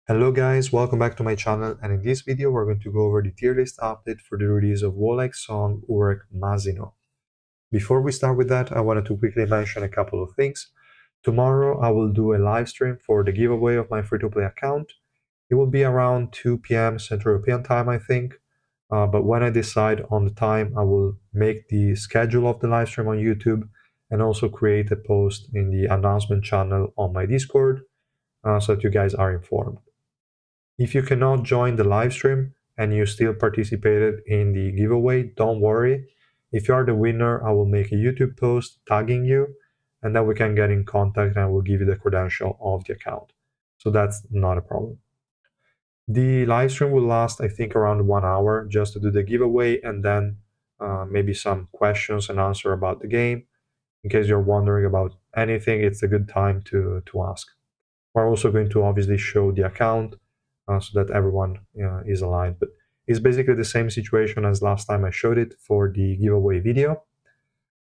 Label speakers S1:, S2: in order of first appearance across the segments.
S1: Hello guys, welcome back to my channel, and in this video we're going to go over the tier list update for the release of Wolhaiksong Urek Mazino. Before we start with that, I wanted to quickly mention a couple of things. Tomorrow I will do a live stream for the giveaway of my free-to-play account. It will be around 2 p.m. Central European time, I think. But when I decide on the time, I will make the schedule of the live stream on YouTube and also create a post in the announcement channel on my Discord so that you guys are informed. If you cannot join the live stream and you still participated in the giveaway, don't worry. If you are the winner, I will make a YouTube post tagging you, and then we can get in contact and I will give you the credential of the account. So that's not a problem. The live stream will last, I think, around 1 hour just to do the giveaway and then maybe some questions and answer about the game. In case you're wondering about anything, it's a good time to ask. We're also going to obviously show the account so that everyone is aligned. But it's basically the same situation as last time I showed it for the giveaway video.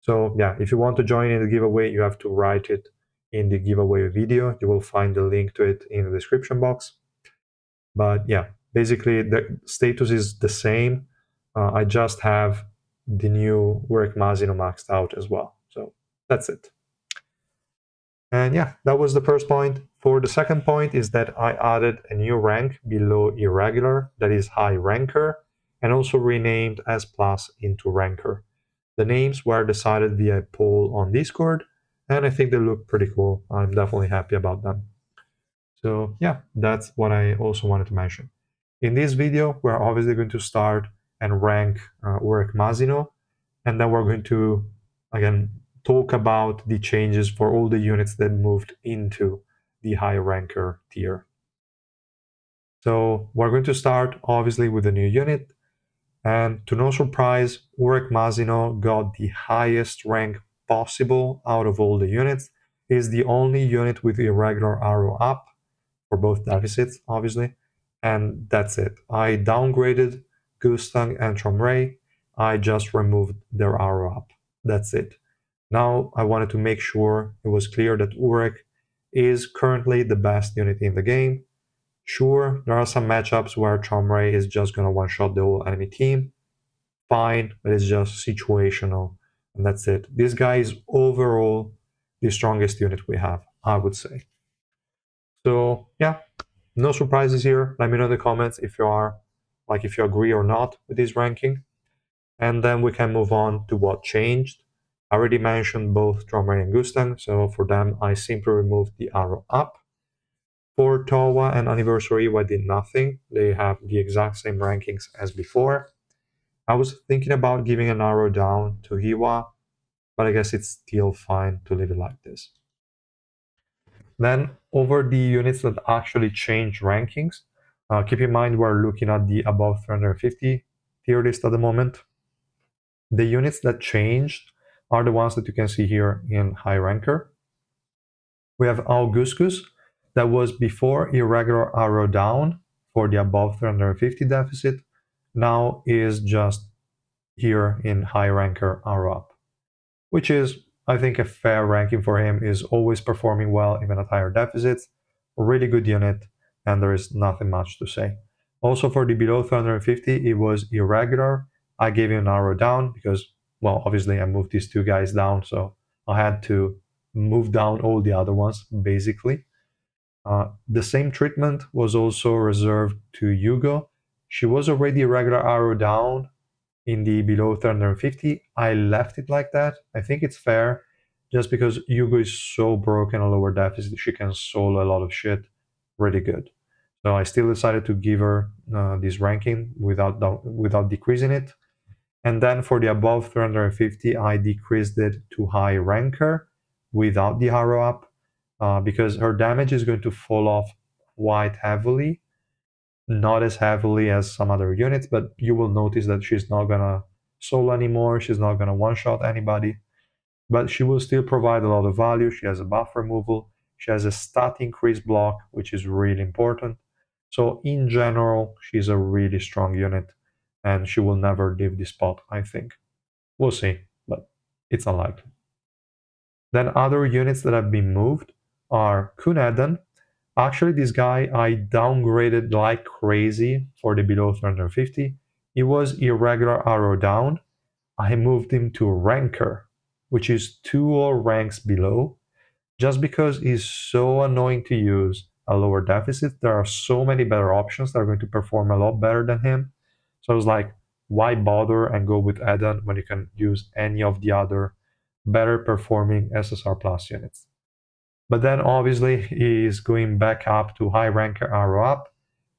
S1: So yeah, if you want to join in the giveaway, you have to write it in the giveaway video. You will find the link to it in the description box. But yeah, basically the status is the same. I just have the new Urek Mazino maxed out as well. So that's it. And yeah, that was the first point. For the second point is that I added a new rank below irregular, that is high ranker, and also renamed S plus into ranker. The names were decided via a poll on Discord, and I think they look pretty cool. I'm definitely happy about them. So yeah, that's what I also wanted to mention. In this video, we're obviously going to start and rank Urek Mazino, and then we're going to, again, talk about the changes for all the units that moved into the high ranker tier. So we're going to start, obviously, with a new unit, and to no surprise, Urek Mazino got the highest rank possible out of all the units. It is the only unit with irregular arrow up, for both deficits, obviously, and that's it. I downgraded Gustang and Chomrei. I just removed their arrow up. That's it. Now I wanted to make sure it was clear that Urek is currently the best unit in the game. Sure, there are some matchups where Chomrei is just gonna one-shot the whole enemy team. Fine, but it's just situational, and that's it. This guy is overall the strongest unit we have, I would say. So yeah, no surprises here. Let me know in the comments if you agree or not with this ranking. And then we can move on to what changed. I already mentioned both Drummer and Gustang, so for them I simply removed the arrow up. For Towa and Anniversary, I did nothing. They have the exact same rankings as before. I was thinking about giving an arrow down to Hiwa, but I guess it's still fine to leave it like this. Then over the units that actually change rankings, keep in mind we're looking at the above 350 tier list at the moment. The units that changed are the ones that you can see here in high ranker. We have Augustus, that was before irregular arrow down for the above 350 deficit, now is just here in high ranker arrow up, which is, I think, a fair ranking for him. Is always performing well even at higher deficits. A really good unit, and there is nothing much to say. Also for the below 350, it was irregular. I gave him an arrow down because, well, obviously I moved these two guys down, so I had to move down all the other ones, basically. The same treatment was also reserved to Yugo. She was already irregular arrow down in the below 350. I left it like that. I think it's fair just because Yugo is so broken on lower deficit. She can solo a lot of shit really good. So I still decided to give her this ranking without decreasing it. And then for the above 350, I decreased it to high ranker without the arrow up because her damage is going to fall off quite heavily, not as heavily as some other units, but you will notice that she's not gonna solo anymore, she's not gonna one-shot anybody, but she will still provide a lot of value. She has a buff removal, she has a stat increase block, which is really important. So in general, she's a really strong unit, and she will never leave the spot, I think. We'll see, but it's unlikely. Then other units that have been moved are Kuneden. Actually, this guy I downgraded like crazy for the below 350. He was irregular arrow down. I moved him to ranker, which is two or ranks below, just because he's so annoying to use a lower deficit. There are so many better options that are going to perform a lot better than him. So I was like, why bother and go with Eden when you can use any of the other better performing SSR plus units? But then obviously he is going back up to high ranker arrow up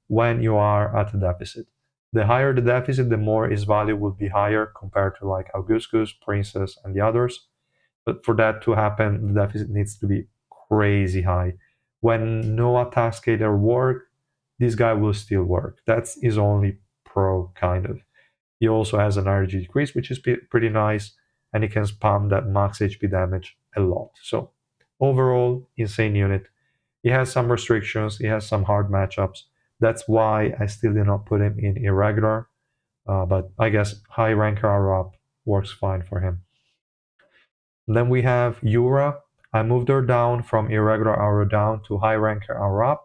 S1: when you are at a deficit. The higher the deficit, the more his value will be higher compared to like Augustus, Princess, and the others. But for that to happen, the deficit needs to be crazy high. When no attack scaler work, this guy will still work. That's his only pro, kind of. He also has an energy decrease, which is pretty nice, and he can spam that max HP damage a lot. So overall, insane unit. He has some restrictions. He has some hard matchups. That's why I still did not put him in irregular. But I guess high ranker arrow up works fine for him. Then we have Yura. I moved her down from irregular arrow down to high ranker arrow up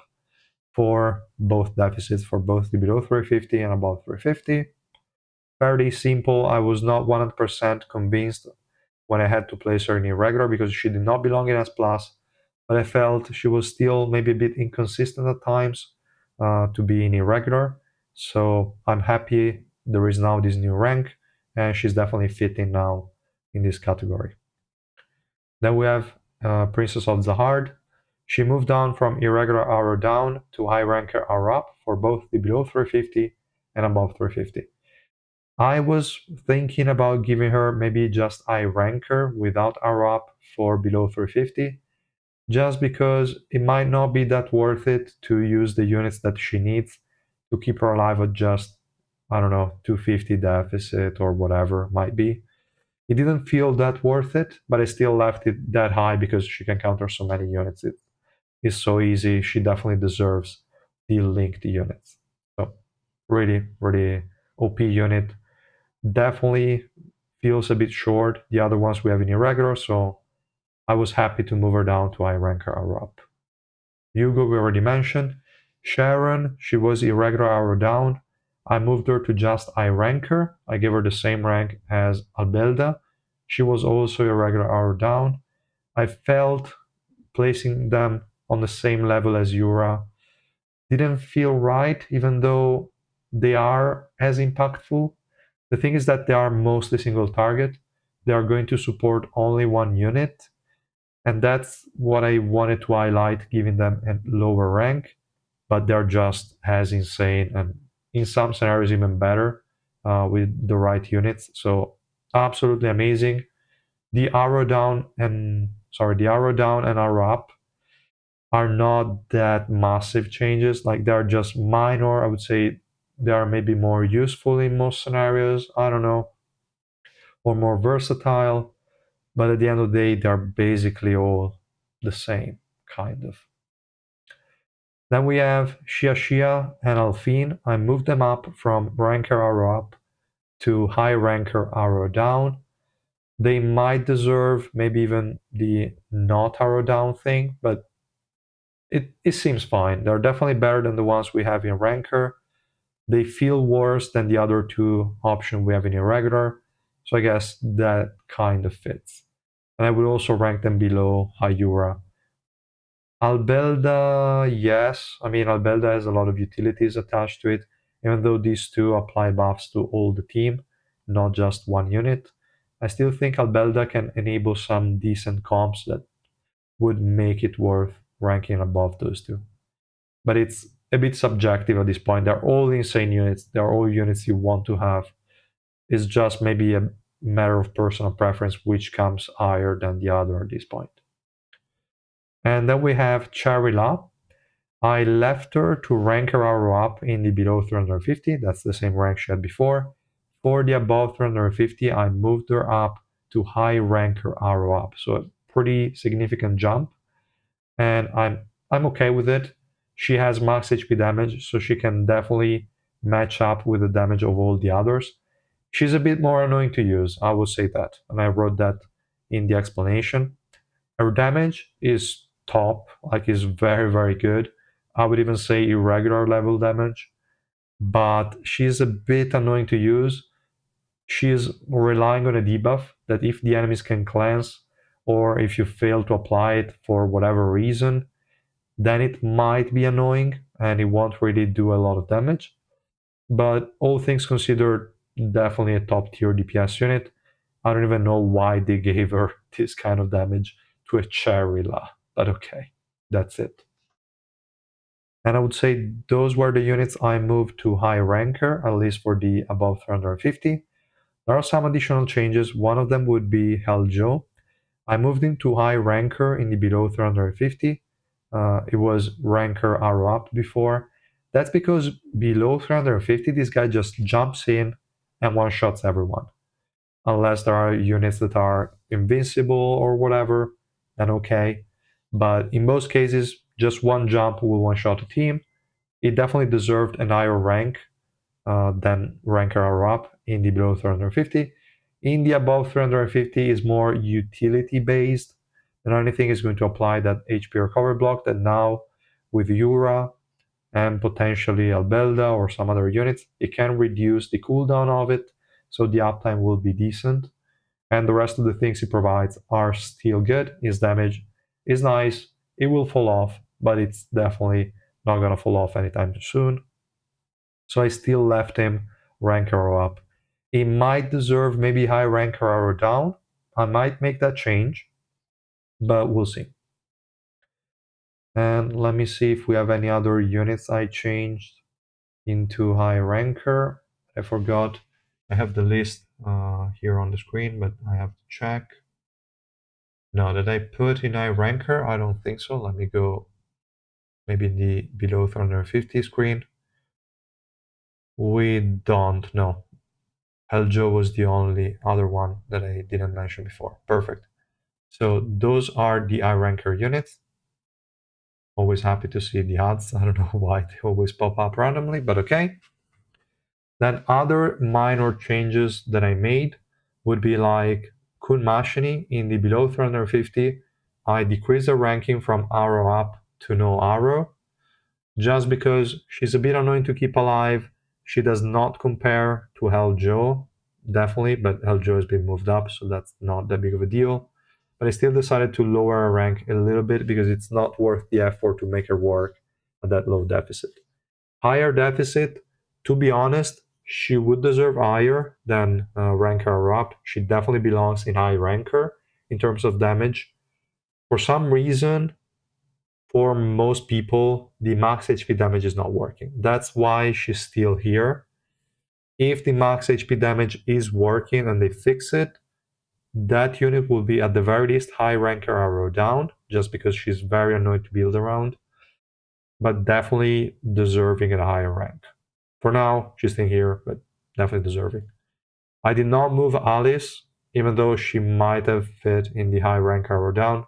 S1: for both deficits, for both the below 350 and above 350. Fairly simple. I was not 100% convinced when I had to place her in irregular because she did not belong in S plus, but I felt she was still maybe a bit inconsistent at times to be in irregular. So I'm happy there is now this new rank, and she's definitely fitting now in this category. Then we have Princess of Zahard. She moved down from irregular arrow down to high ranker arrow up for both the below 350 and above 350. I was thinking about giving her maybe just high ranker without arrow up for below 350, just because it might not be that worth it to use the units that she needs to keep her alive at just, I don't know, 250 deficit or whatever it might be. It didn't feel that worth it, but I still left it that high because she can counter so many units. It is so easy. She definitely deserves the linked units. So really, really OP unit. Definitely feels a bit short. The other ones we have in irregular, so I was happy to move her down to high ranker arrow up. Hugo we already mentioned. Sharon, she was irregular arrow down. I moved her to just high ranker. I gave her the same rank as Albelda. She was also irregular arrow down. I felt placing them on the same level as Yura didn't feel right, even though they are as impactful. The thing is that they are mostly single target. They are going to support only one unit, and that's what I wanted to highlight, giving them a lower rank, but they're just as insane and in some scenarios even better with the right units. So absolutely amazing. The arrow down and arrow up are not that massive changes. Like they're just minor. I would say they are maybe more useful in most scenarios. I don't know, or more versatile. But at the end of the day, they're basically all the same, kind of. Then we have Shia and Alfine. I moved them up from ranker arrow up to high ranker arrow down. They might deserve maybe even the not arrow down thing, but it seems fine. They're definitely better than the ones we have in ranker. They feel worse than the other two options we have in irregular. So I guess that kind of fits. And I would also rank them below Hayura. Albelda, yes. I mean, Albelda has a lot of utilities attached to it, even though these two apply buffs to all the team, not just one unit. I still think Albelda can enable some decent comps that would make it worth ranking above those two. But it's a bit subjective at this point. They're all insane units. They're all units you want to have. It's just maybe a matter of personal preference which comes higher than the other at this point. And then we have Charila. I left her to rank her arrow up in the below 350. That's the same rank she had before. For the above 350, I moved her up to high ranker arrow up. So a pretty significant jump. And I'm okay with it. She has max HP damage, so she can definitely match up with the damage of all the others. She's a bit more annoying to use, I would say that, and I wrote that in the explanation. Her damage is top, like is very, very good. I would even say irregular level damage, but she's a bit annoying to use. She is relying on a debuff that if the enemies can cleanse, or if you fail to apply it for whatever reason, then it might be annoying and it won't really do a lot of damage. But all things considered, definitely a top tier DPS unit. I don't even know why they gave her this kind of damage to a Cherila, but okay, that's it. And I would say those were the units I moved to high ranker, at least for the above 350. There are some additional changes. One of them would be Heljo. I moved him to high ranker in the below 350. It was ranker arrow up before. That's because below 350, this guy just jumps in and one shots everyone. Unless there are units that are invincible or whatever, then okay. But in most cases, just one jump will one shot a team. It definitely deserved an higher rank than ranker arrow up in the below 350. In the above 350 is more utility based than anything. Is going to apply that HP recovery block that now with Yura and potentially Albelda or some other units, it can reduce the cooldown of it, so the uptime will be decent. And the rest of the things it provides are still good. His damage is nice. It will fall off, but it's definitely not gonna fall off anytime soon. So I still left him rank arrow up. He might deserve maybe high rank arrow down. I might make that change, but we'll see. And let me see if we have any other units I changed into high ranker. I forgot. I have the list here on the screen, but I have to check. No, did I put in high ranker? I don't think so. Let me go maybe in the below 350 screen. We don't know. Heljo was the only other one that I didn't mention before. Perfect. So those are the high ranker units. Always happy to see the odds. I don't know why they always pop up randomly, but okay. Then other minor changes that I made would be like Kun Mashini in the below 350. I decreased the ranking from arrow up to no arrow just because she's a bit annoying to keep alive. She does not compare to Heljo, definitely, but Heljo has been moved up, so that's not that big of a deal. But I still decided to lower her rank a little bit because it's not worth the effort to make her work at that low deficit. Higher deficit, to be honest, she would deserve higher than rank her up. She definitely belongs in high ranker in terms of damage. For some reason, for most people, the max HP damage is not working. That's why she's still here. If the max HP damage is working and they fix it, that unit will be at the very least high ranker arrow down, just because she's very annoying to build around, but definitely deserving at a higher rank. For now, she's staying here, but definitely deserving. I did not move Alice, even though she might have fit in the high rank arrow down,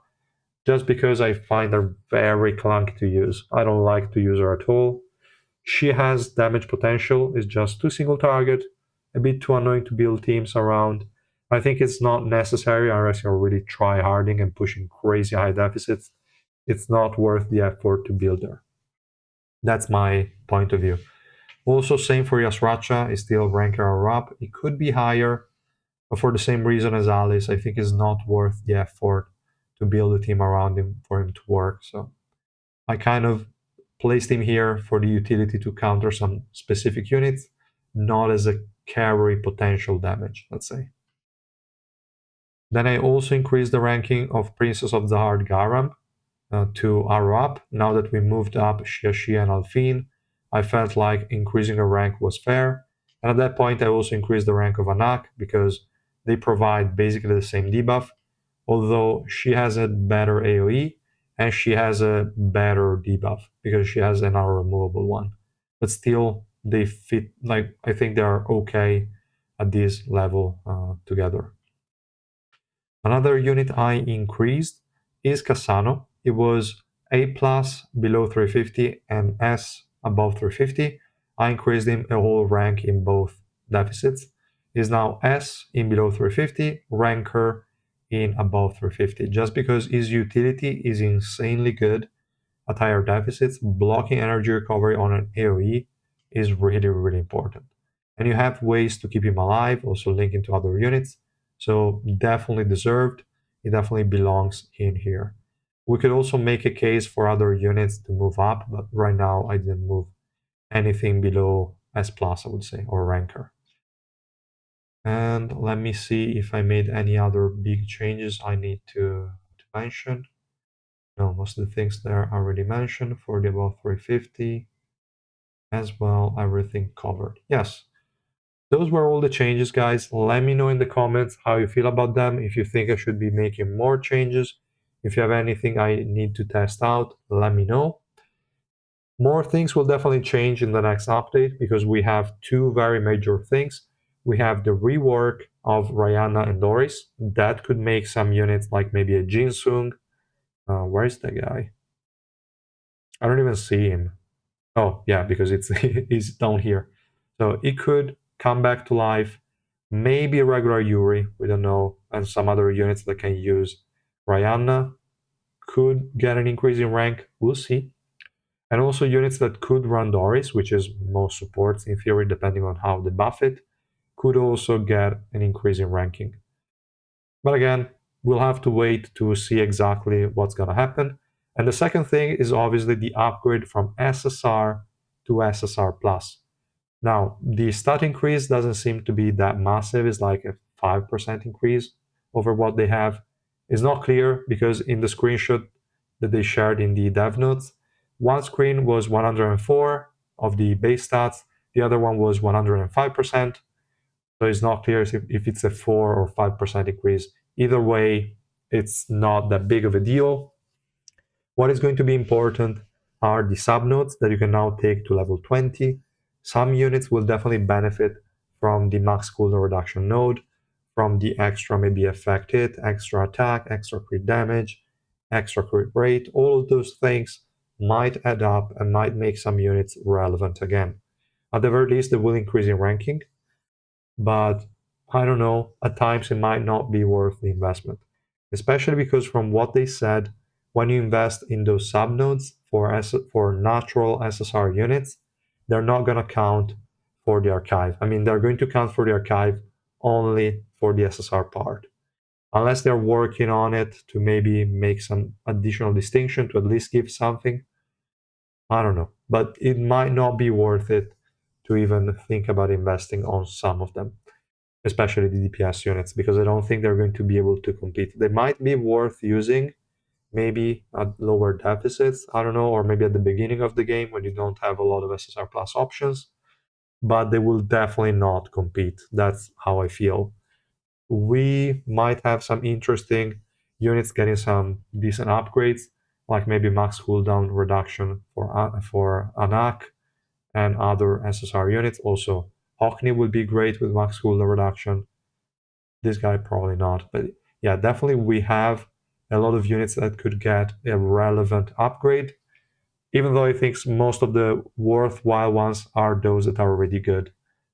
S1: just because I find her very clunky to use. I don't like to use her at all. She has damage potential, it's just too single target, a bit too annoying to build teams around. I think it's not necessary unless you're really try harding and pushing crazy high deficits. It's not worth the effort to build her. That's my point of view. Also, same for Yasracha, is still ranker or up. It could be higher, but for the same reason as Alice, I think it's not worth the effort to build a team around him for him to work. So I kind of placed him here for the utility to counter some specific units, not as a carry potential damage, let's say. Then I also increased the ranking of Princess of the Heart Garam to arrow up. Now that we moved up Shia and Alfin, I felt like increasing her rank was fair. And at that point, I also increased the rank of Anak because they provide basically the same debuff, although she has a better AoE and she has a better debuff because she has an arrow removable one. But still, they fit, like, I think they are okay at this level together. Another unit I increased is Cassano. It was A plus below 350 and S above 350. I increased him a whole rank in both deficits. Is now S in below 350, ranker in above 350, just because his utility is insanely good at higher deficits, blocking energy recovery on an AoE is really, really important. And you have ways to keep him alive, also linking to other units. So definitely deserved. It definitely belongs in here. We could also make a case for other units to move up, but right now I didn't move anything below S plus, I would say, or ranker. And let me see if I made any other big changes I need to mention. No, most of the things there are already mentioned for the above 350 as well, everything covered. Yes, those were all the changes, guys. Let me know in the comments how you feel about them, if you think I should be making more changes. If you have anything I need to test out, let me know. More things will definitely change in the next update because we have two very major things. We have the rework of Rihanna and Doris. That could make some units like maybe a Jinsung. Where's the guy? I don't even see him. Oh, yeah, because it's he's down here. So it could come back to life. Maybe a regular Yuri, we don't know, and some other units that can use Rihanna could get an increase in rank. We'll see. And also units that could run Doris, which is most supports in theory, depending on how they buff it, could also get an increase in ranking. But again, we'll have to wait to see exactly what's going to happen. And the second thing is obviously the upgrade from SSR to SSR Plus. Now, the stat increase doesn't seem to be that massive. It's like a 5% increase over what they have. It's not clear because in the screenshot that they shared in the dev notes, one screen was 104 of the base stats, the other one was 105%. So it's not clear if it's a 4 or 5% increase. Either way, it's not that big of a deal. What is going to be important are the subnodes that you can now take to level 20. Some units will definitely benefit from the max cooldown reduction node, from the extra maybe effect hit, extra attack, extra crit damage, extra crit rate. All of those things might add up and might make some units relevant again. At the very least, they will increase in ranking, but I don't know, at times it might not be worth the investment. Especially because from what they said, when you invest in those subnodes for natural SSR units, they're not going to count for the archive. I mean, they're going to count for the archive only for the SSR part. Unless they're working on it to maybe make some additional distinction to at least give something. I don't know. But it might not be worth it to even think about investing on some of them, especially the DPS units, because I don't think they're going to be able to compete. They might be worth using maybe at lower deficits, I don't know, or maybe at the beginning of the game when you don't have a lot of SSR plus options, but they will definitely not compete. That's how I feel. We might have some interesting units getting some decent upgrades, like maybe max cooldown reduction for Anak and other SSR units. Also, Hockney would be great with max cooldown reduction. This guy probably not, but yeah, definitely we have a lot of units that could get a relevant upgrade, even though I think most of the worthwhile ones are those that are already good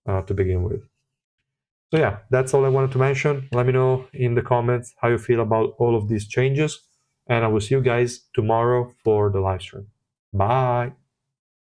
S1: to begin with. So yeah, that's all I wanted to mention. Let me know in the comments how you feel about all of these changes, and I will see you guys tomorrow for the live stream. Bye.